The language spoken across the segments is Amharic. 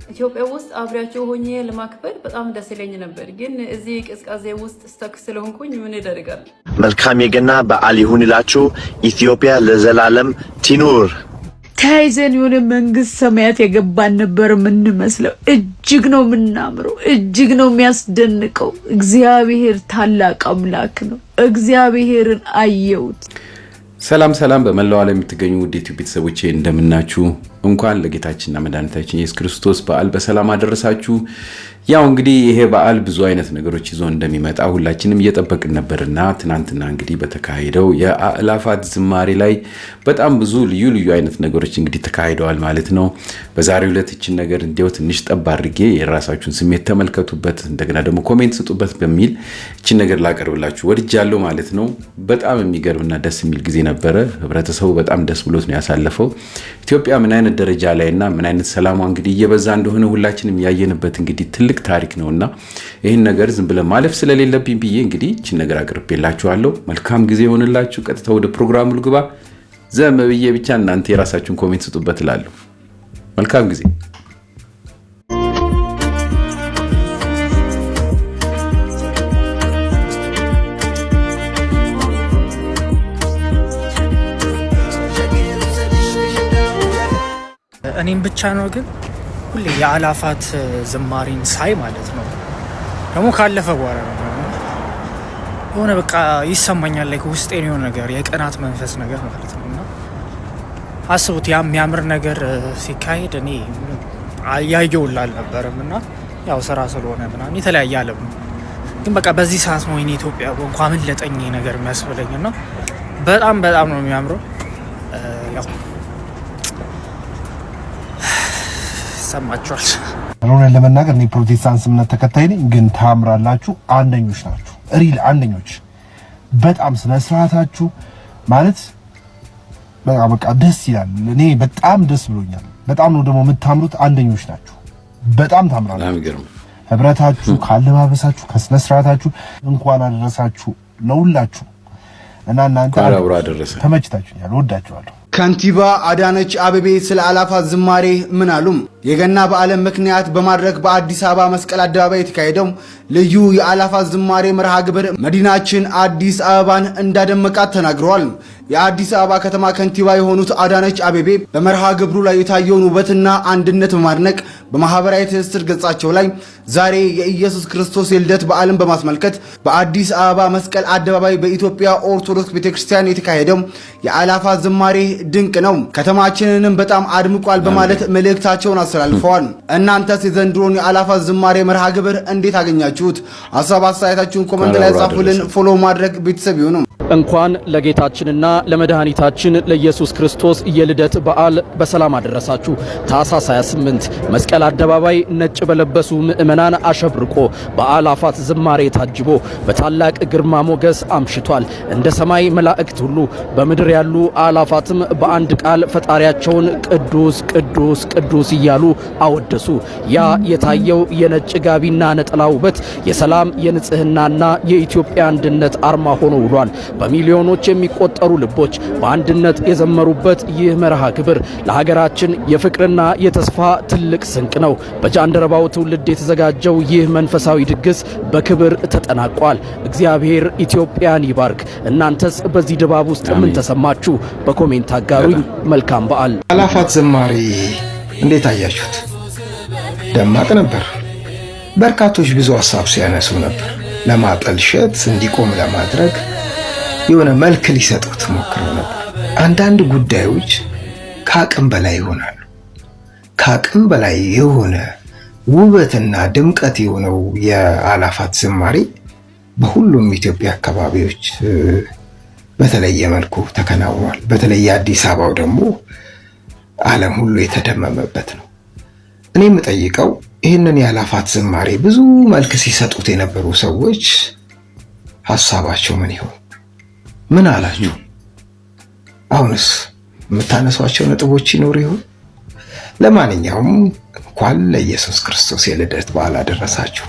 ኢትዮጵያ ውስጥ አብሬያቸው ሆኜ ለማክበር በጣም ደስ ይለኝ ነበር፣ ግን እዚህ ቅዝቃዜ ውስጥ ስተክ ስለሆንኩኝ ምን ይደረጋል። መልካም የገና በዓል ይሁንላችሁ። ኢትዮጵያ ለዘላለም ትኑር። ተያይዘን የሆነ መንግስት ሰማያት የገባን ነበር የምንመስለው። እጅግ ነው የምናምረው፣ እጅግ ነው የሚያስደንቀው። እግዚአብሔር ታላቅ አምላክ ነው። እግዚአብሔርን አየሁት። ሰላም ሰላም፣ በመላው ዓለም የምትገኙ ውድ ዩቲዩብ ቤተሰቦቼ እንደምናችሁ፣ እንኳን ለጌታችንና መድኃኒታችን ኢየሱስ ክርስቶስ በዓል በሰላም አደረሳችሁ። ያው እንግዲህ ይሄ በዓል ብዙ አይነት ነገሮች ይዞ እንደሚመጣ ሁላችንም እየጠበቅን ነበርና ትናንትና እንግዲህ በተካሄደው የአእላፋት ዝማሬ ላይ በጣም ብዙ ልዩ ልዩ አይነት ነገሮች እንግዲህ ተካሂደዋል ማለት ነው። በዛሬው ዕለት እቺን ነገር እንዲያው ትንሽ ጠብ አድርጌ የራሳችሁን ስሜት ተመልከቱበት፣ እንደገና ደግሞ ኮሜንት ስጡበት በሚል እቺን ነገር ላቀርብላችሁ ወድጃለሁ ማለት ነው። በጣም የሚገርምና ደስ የሚል ጊዜ ነበረ። ህብረተሰቡ በጣም ደስ ብሎት ነው ያሳለፈው። ኢትዮጵያ ምን አይነት ደረጃ ላይና ምን አይነት ሰላሟ እንግዲህ እየበዛ እንደሆነ ሁላችንም ያየንበት እንግዲህ ትልቅ ታሪክ ነውና ይሄን ነገር ዝም ብለ ማለፍ ስለሌለብኝ ብዬ እንግዲህ እቺን ነገር አቅርቤላችኋለሁ። መልካም ጊዜ ይሆንላችሁ። ቀጥታ ወደ ፕሮግራሙ ልግባ። ዘም ብዬ ብቻ እናንተ የራሳችሁን ኮሜንት ስጡበት እላለሁ። መልካም ጊዜ። እኔም ብቻ ነው ግን ሁሌ የአእላፋት ዝማሬን ሳይ ማለት ነው ደግሞ ካለፈ በኋላ ነው የሆነ በቃ ይሰማኛል ላይ ውስጤን የሆነ ነገር የቅናት መንፈስ ነገር ማለት ነው። እና አስቡት ያ የሚያምር ነገር ሲካሄድ እኔ ያየውላ አልነበረም እና ያው ስራ ስለሆነ ምናምን የተለያየ ዓለም ግን በቃ በዚህ ሰዓት ነው ኢትዮጵያ እንኳን ምን ለጠኝ ነገር የሚያስብለኝ እና በጣም በጣም ነው የሚያምረው። ያው ሰማችኋል። እውነት ለመናገር እኔ ፕሮቴስታንት እምነት ተከታይ ነኝ፣ ግን ታምራላችሁ። አንደኞች ናችሁ፣ ሪል አንደኞች። በጣም ስነ ስርዓታችሁ ማለት በቃ ደስ ይላል። እኔ በጣም ደስ ብሎኛል። በጣም ነው ደግሞ የምታምሩት። አንደኞች ናችሁ፣ በጣም ታምራላችሁ። ህብረታችሁ፣ ካለባበሳችሁ፣ ከስነ ስርዓታችሁ እንኳን አደረሳችሁ ለሁላችሁ እና እናንተ ተመችታችሁኛል፣ ወዳችኋለሁ። ከንቲባ አዳነች አቤቤ ስለ አእላፋት ዝማሬ ምን አሉም? የገና በዓልን ምክንያት በማድረግ በአዲስ አበባ መስቀል አደባባይ የተካሄደው ልዩ የአእላፋት ዝማሬ መርሃ ግብር መዲናችን አዲስ አበባን እንዳደመቃት ተናግረዋል። የአዲስ አበባ ከተማ ከንቲባ የሆኑት አዳነች አቤቤ በመርሃ ግብሩ ላይ የታየውን ውበትና አንድነት በማድነቅ በማህበራዊ ትስስር ገጻቸው ላይ ዛሬ የኢየሱስ ክርስቶስ የልደት በዓልን በማስመልከት በአዲስ አበባ መስቀል አደባባይ በኢትዮጵያ ኦርቶዶክስ ቤተክርስቲያን የተካሄደው የአእላፋት ዝማሬ ድንቅ ነው፣ ከተማችንንም በጣም አድምቋል በማለት መልእክታቸውን አስተላልፈዋል። እናንተስ የዘንድሮን የአእላፋት ዝማሬ መርሃ ግብር እንዴት አገኛችሁት? ሀሳብ አስተያየታችሁን ኮሜንት ላይ ጻፉልን። ፎሎ ማድረግ ቤተሰብ ይሁኑ። እንኳን ለጌታችንና ለመድኃኒታችን ለኢየሱስ ክርስቶስ የልደት በዓል በሰላም አደረሳችሁ። ታኅሳስ 28 መስቀል አደባባይ ነጭ በለበሱ ምዕመናን አሸብርቆ በአእላፋት ዝማሬ ታጅቦ በታላቅ ግርማ ሞገስ አምሽቷል። እንደ ሰማይ መላእክት ሁሉ በምድር ያሉ አእላፋትም በአንድ ቃል ፈጣሪያቸውን ቅዱስ ቅዱስ ቅዱስ እያሉ አወደሱ። ያ የታየው የነጭ ጋቢና ነጠላ ውበት የሰላም የንጽህናና የኢትዮጵያ አንድነት አርማ ሆኖ ውሏል። በሚሊዮኖች የሚቆጠሩ ልቦች በአንድነት የዘመሩበት ይህ መርሃ ግብር ለሀገራችን የፍቅርና የተስፋ ትልቅ ስንቅ ነው። በጃንደረባው ትውልድ የተዘጋጀው ይህ መንፈሳዊ ድግስ በክብር ተጠናቋል። እግዚአብሔር ኢትዮጵያን ይባርክ። እናንተስ በዚህ ድባብ ውስጥ ምን ተሰማችሁ? በኮሜንት አጋሩኝ። መልካም በዓል። አእላፋት ዝማሬ እንዴት አያችሁት? ደማቅ ነበር። በርካቶች ብዙ ሀሳብ ሲያነሱ ነበር። ለማጠልሸት እንዲቆም ለማድረግ የሆነ መልክ ሊሰጡት ሞክረው ነበር። አንዳንድ ጉዳዮች ከአቅም በላይ ይሆናሉ። ከአቅም በላይ የሆነ ውበትና ድምቀት የሆነው የአእላፋት ዝማሬ በሁሉም ኢትዮጵያ አካባቢዎች በተለየ መልኩ ተከናውኗል። በተለይ የአዲስ አበባው ደግሞ ዓለም ሁሉ የተደመመበት ነው። እኔ የምጠይቀው ይህንን የአእላፋት ዝማሬ ብዙ መልክ ሲሰጡት የነበሩ ሰዎች ሐሳባቸው ምን ይሆን? ምን አላችሁ? አሁንስ የምታነሷቸው ነጥቦች ይኖሩ ይሆን? ለማንኛውም እንኳን ለኢየሱስ ክርስቶስ የልደት በዓል አደረሳችሁ።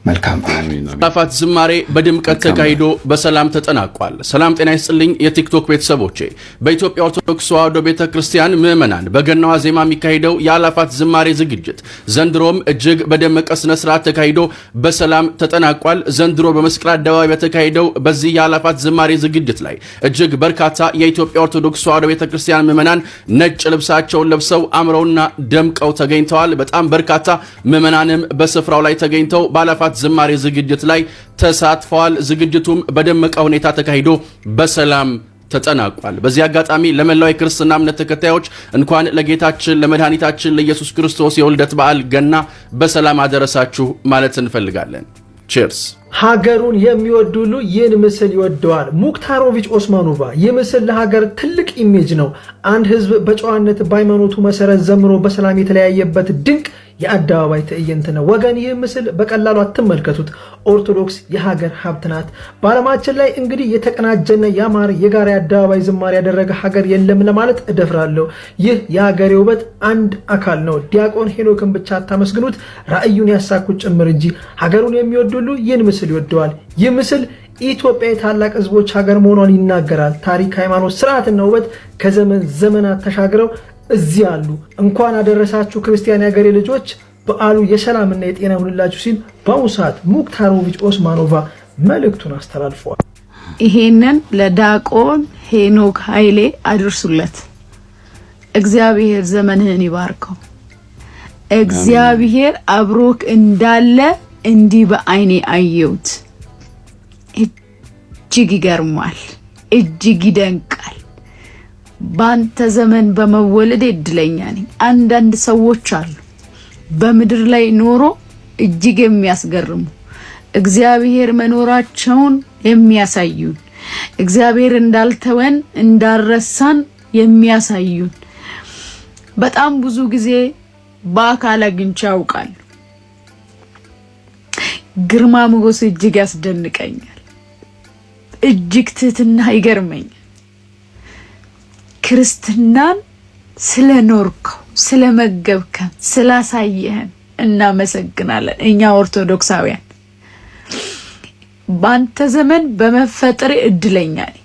መልካም በዓል። አላፋት ዝማሬ በድምቀት ተካሂዶ በሰላም ተጠናቋል። ሰላም ጤና ይስጥልኝ የቲክቶክ ቤተሰቦቼ። በኢትዮጵያ ኦርቶዶክስ ተዋሕዶ ቤተክርስቲያን ምዕመናን በገናዋ ዜማ የሚካሄደው የአላፋት ዝማሬ ዝግጅት ዘንድሮም እጅግ በደመቀ ስነ ስርዓት ተካሂዶ በሰላም ተጠናቋል። ዘንድሮ በመስቀል አደባባይ በተካሄደው በዚህ የአላፋት ዝማሬ ዝግጅት ላይ እጅግ በርካታ የኢትዮጵያ ኦርቶዶክስ ተዋሕዶ ቤተክርስቲያን ምዕመናን ነጭ ልብሳቸውን ለብሰው አምረውና ደምቀው ተገኝተዋል። በጣም በርካታ ምዕመናንም በስፍራው ላይ ተገኝተው በአላፋት ዝማሬ ዝግጅት ላይ ተሳትፈዋል። ዝግጅቱም በደመቀ ሁኔታ ተካሂዶ በሰላም ተጠናቋል። በዚህ አጋጣሚ ለመላው የክርስትና እምነት ተከታዮች እንኳን ለጌታችን ለመድኃኒታችን ለኢየሱስ ክርስቶስ የውልደት በዓል ገና በሰላም አደረሳችሁ ማለት እንፈልጋለን። ቺርስ። ሀገሩን የሚወድ ሁሉ ይህን ምስል ይወደዋል። ሙክታሮቪች ኦስማኖቫ። ይህ ምስል ለሀገር ትልቅ ኢሜጅ ነው። አንድ ህዝብ በጨዋነት በሃይማኖቱ መሰረት ዘምሮ በሰላም የተለያየበት ድንቅ የአደባባይ ትዕይንት ነው። ወገን ይህ ምስል በቀላሉ አትመልከቱት። ኦርቶዶክስ የሀገር ሀብት ናት። በዓለማችን ላይ እንግዲህ የተቀናጀና ያማረ የጋራ የአደባባይ ዝማሬ ያደረገ ሀገር የለም ለማለት እደፍራለሁ። ይህ የሀገሬ ውበት አንድ አካል ነው። ዲያቆን ሄኖክን ብቻ አታመስግኑት፣ ራእዩን ያሳኩት ጭምር እንጂ። ሀገሩን የሚወድ ሁሉ ይህን ምስል ይወደዋል። ይህ ምስል ኢትዮጵያ የታላቅ ህዝቦች ሀገር መሆኗን ይናገራል። ታሪክ፣ ሃይማኖት፣ ስርዓትና ውበት ከዘመን ዘመናት ተሻግረው እዚህ አሉ። እንኳን አደረሳችሁ ክርስቲያን የሀገሬ ልጆች፣ በዓሉ የሰላምና የጤና ይሁንላችሁ ሲል በአሁኑ ሰዓት ሙክታሮቪች ኦስማኖቫ መልእክቱን አስተላልፈዋል። ይሄንን ለዲያቆን ሄኖክ ኃይሌ አድርሱለት። እግዚአብሔር ዘመንህን ይባርከው። እግዚአብሔር አብሮክ እንዳለ እንዲህ በአይኔ አየሁት። እጅግ ይገርማል፣ እጅግ ይደንቃል። ባንተ ዘመን በመወለድ እድለኛ ነኝ። አንዳንድ ሰዎች አሉ በምድር ላይ ኖሮ እጅግ የሚያስገርሙ እግዚአብሔር መኖራቸውን የሚያሳዩን፣ እግዚአብሔር እንዳልተወን እንዳልረሳን የሚያሳዩን። በጣም ብዙ ጊዜ በአካል አግኝቼ አውቃለሁ። ግርማ ሞገስ እጅግ ያስደንቀኛል። እጅግ ትህትና ይገርመኛል። ክርስትናን ስለኖርከው ስለመገብከን ስላሳየህን እናመሰግናለን። እኛ ኦርቶዶክሳውያን ባንተ ዘመን በመፈጠር እድለኛ ነኝ።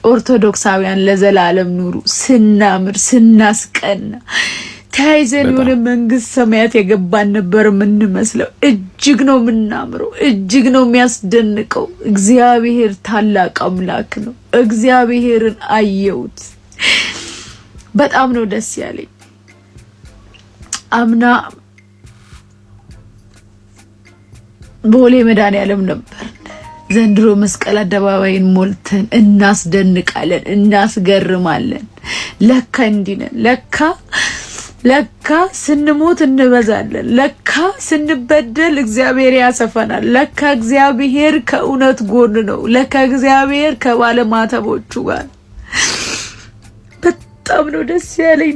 ኦርቶዶክሳውያን ለዘላለም ኑሩ። ስናምር ስናስቀና ተያይዘን የሆነ መንግስት ሰማያት የገባን ነበር የምንመስለው። እጅግ ነው የምናምረው፣ እጅግ ነው የሚያስደንቀው። እግዚአብሔር ታላቅ አምላክ ነው። እግዚአብሔርን አየሁት። በጣም ነው ደስ ያለኝ። አምና ቦሌ መድኃኔዓለም ነበር። ዘንድሮ መስቀል አደባባይን ሞልተን እናስደንቃለን፣ እናስገርማለን። ለካ እንዲህ ነን። ለካ ስንሞት እንበዛለን። ለካ ስንበደል እግዚአብሔር ያሰፈናል። ለካ እግዚአብሔር ከእውነት ጎን ነው። ለካ እግዚአብሔር ከባለማተቦቹ ጋር። በጣም ነው ደስ ያለኝ።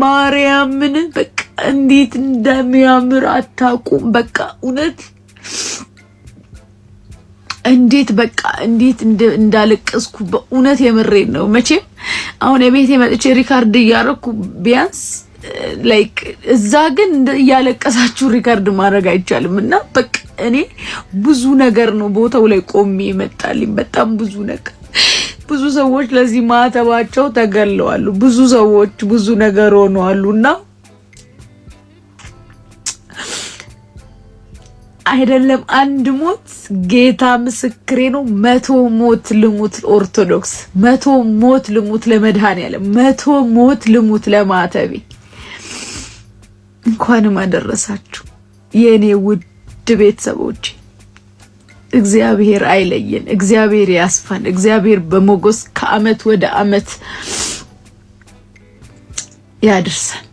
ማርያምን በቃ እንዴት እንደሚያምር አታውቁም። በቃ እውነት እንዴት እንዳለቀስኩ በእውነት የምሬን ነው። መቼም አሁን የቤቴ መጥቼ ሪካርድ እያደረኩ ቢያንስ ላይክ እዛ ግን እያለቀሳችሁ ሪካርድ ማድረግ አይቻልም። እና በቃ እኔ ብዙ ነገር ነው ቦታው ላይ ቆሜ ይመጣልኝ። በጣም ብዙ ነገር። ብዙ ሰዎች ለዚህ ማተባቸው ተገለዋሉ። ብዙ ሰዎች ብዙ ነገር ሆነዋሉና አይደለም አንድ ሞት፣ ጌታ ምስክሬ ነው። 100 ሞት ልሙት ኦርቶዶክስ፣ 100 ሞት ልሙት ለመድኃኔዓለም፣ 100 ሞት ልሙት ለማተቤ። እንኳንም አደረሳችሁ የኔ ውድ ቤተሰቦች። እግዚአብሔር አይለየን፣ እግዚአብሔር ያስፋን፣ እግዚአብሔር በሞገስ ከአመት ወደ አመት ያድርሰን።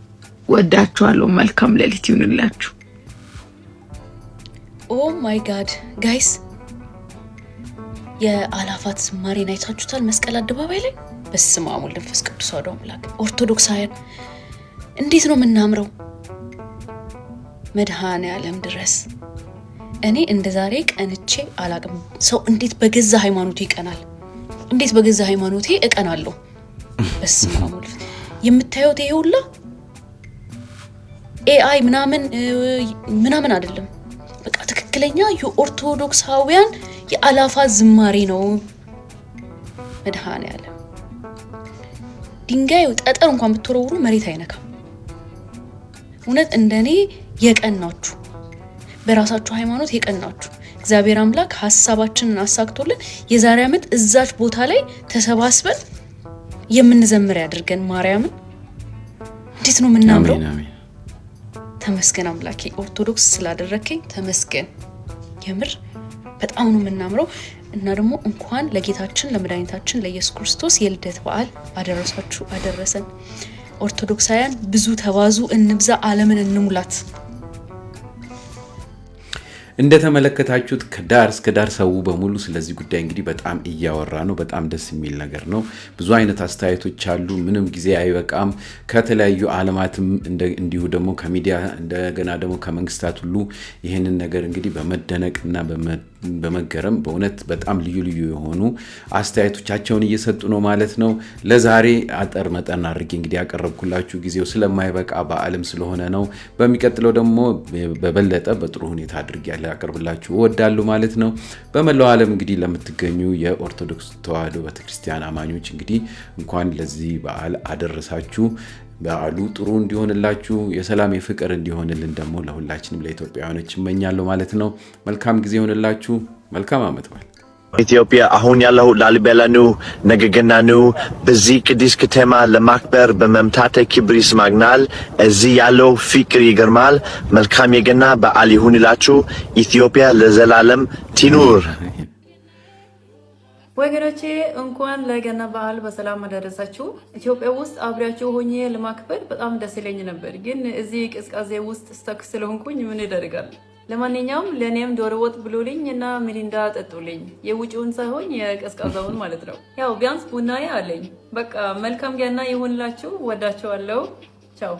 ወዳችኋለሁ። መልካም ሌሊት ይሁንላችሁ። ኦ ማይ ጋድ ጋይስ፣ የአላፋት ዝማሬን አይታችሁታል? መስቀል አደባባይ ላይ በስመ አብ ወወልድ ወመንፈስ ቅዱስ አሐዱ አምላክ። ኦርቶዶክሳውያን እንዴት ነው የምናምረው! መድኃኔዓለም ድረስ እኔ እንደ ዛሬ ቀንቼ አላቅም። ሰው እንዴት በገዛ ሃይማኖቴ ይቀናል? እንዴት በገዛ ሃይማኖቴ እቀናለሁ? በስመ አብ ወወልድ የምታዩት ይሄ ሁላ ኤአይ ምናምን አይደለም። በቃ ትክክለኛ የኦርቶዶክሳውያን የአላፋት ዝማሬ ነው። መድኃኔዓለም ድንጋይ ጠጠር እንኳን ብትወረውሩ መሬት አይነካም። እውነት እንደኔ የቀናችሁ በራሳችሁ ሃይማኖት የቀናችሁ እግዚአብሔር አምላክ ሐሳባችንን አሳክቶልን የዛሬ ዓመት እዛች ቦታ ላይ ተሰባስበን የምንዘምር ያድርገን። ማርያምን እንዴት ነው የምናምረው? ተመስገን አምላኬ ኦርቶዶክስ ስላደረከኝ ተመስገን። የምር በጣም ነው የምናምረው። እና ደግሞ እንኳን ለጌታችን ለመድኃኒታችን ለኢየሱስ ክርስቶስ የልደት በዓል አደረሳችሁ አደረሰን። ኦርቶዶክሳውያን ብዙ ተባዙ፣ እንብዛ፣ ዓለምን እንሙላት። እንደተመለከታችሁት ከዳር እስከ ዳር ሰው በሙሉ ስለዚህ ጉዳይ እንግዲህ በጣም እያወራ ነው። በጣም ደስ የሚል ነገር ነው። ብዙ አይነት አስተያየቶች አሉ። ምንም ጊዜ አይበቃም። ከተለያዩ ዓለማትም እንዲሁ ደግሞ ከሚዲያ እንደገና ደግሞ ከመንግስታት ሁሉ ይህንን ነገር እንግዲህ በመደነቅና በመገረም በእውነት በጣም ልዩ ልዩ የሆኑ አስተያየቶቻቸውን እየሰጡ ነው ማለት ነው። ለዛሬ አጠር መጠን አድርጌ እንግዲህ ያቀረብኩላችሁ ጊዜው ስለማይበቃ በዓለም ስለሆነ ነው። በሚቀጥለው ደግሞ በበለጠ በጥሩ ሁኔታ አድርጌ ያቀርብላችሁ እወዳለሁ ማለት ነው። በመላው ዓለም እንግዲህ ለምትገኙ የኦርቶዶክስ ተዋሕዶ ቤተክርስቲያን አማኞች እንግዲህ እንኳን ለዚህ በዓል አደረሳችሁ። በዓሉ ጥሩ እንዲሆንላችሁ የሰላም የፍቅር እንዲሆንልን ደግሞ ለሁላችንም ለኢትዮጵያውያኖች እመኛለሁ ማለት ነው። መልካም ጊዜ ይሆንላችሁ። መልካም ዓመት በዓል። ኢትዮጵያ አሁን ያለው ላሊበላ ነው፣ ነገ ገና ነው። በዚህ ቅዱስ ከተማ ለማክበር በመምጣቴ ክብር ይሰማኛል። እዚህ ያለው ፍቅር ይገርማል። መልካም የገና በዓል ይሁንላችሁ። ኢትዮጵያ ለዘላለም ትኑር። ወገኖቼ እንኳን ለገና በዓል በሰላም አደረሳችሁ። ኢትዮጵያ ውስጥ አብሬያችሁ ሆኜ ለማክበር በጣም ደስ ይለኝ ነበር፣ ግን እዚህ ቅዝቃዜ ውስጥ ስተክ ስለሆንኩኝ ምን ይደረጋል። ለማንኛውም ለኔም ዶሮ ወጥ ብሎልኝ እና ሚሪንዳ ጠጡልኝ። የውጭውን ሳይሆን የቀዝቃዛውን ማለት ነው። ያው ቢያንስ ቡናዬ አለኝ። በቃ መልካም ገና ይሁንላችሁ። ወዳችኋለሁ። ቻው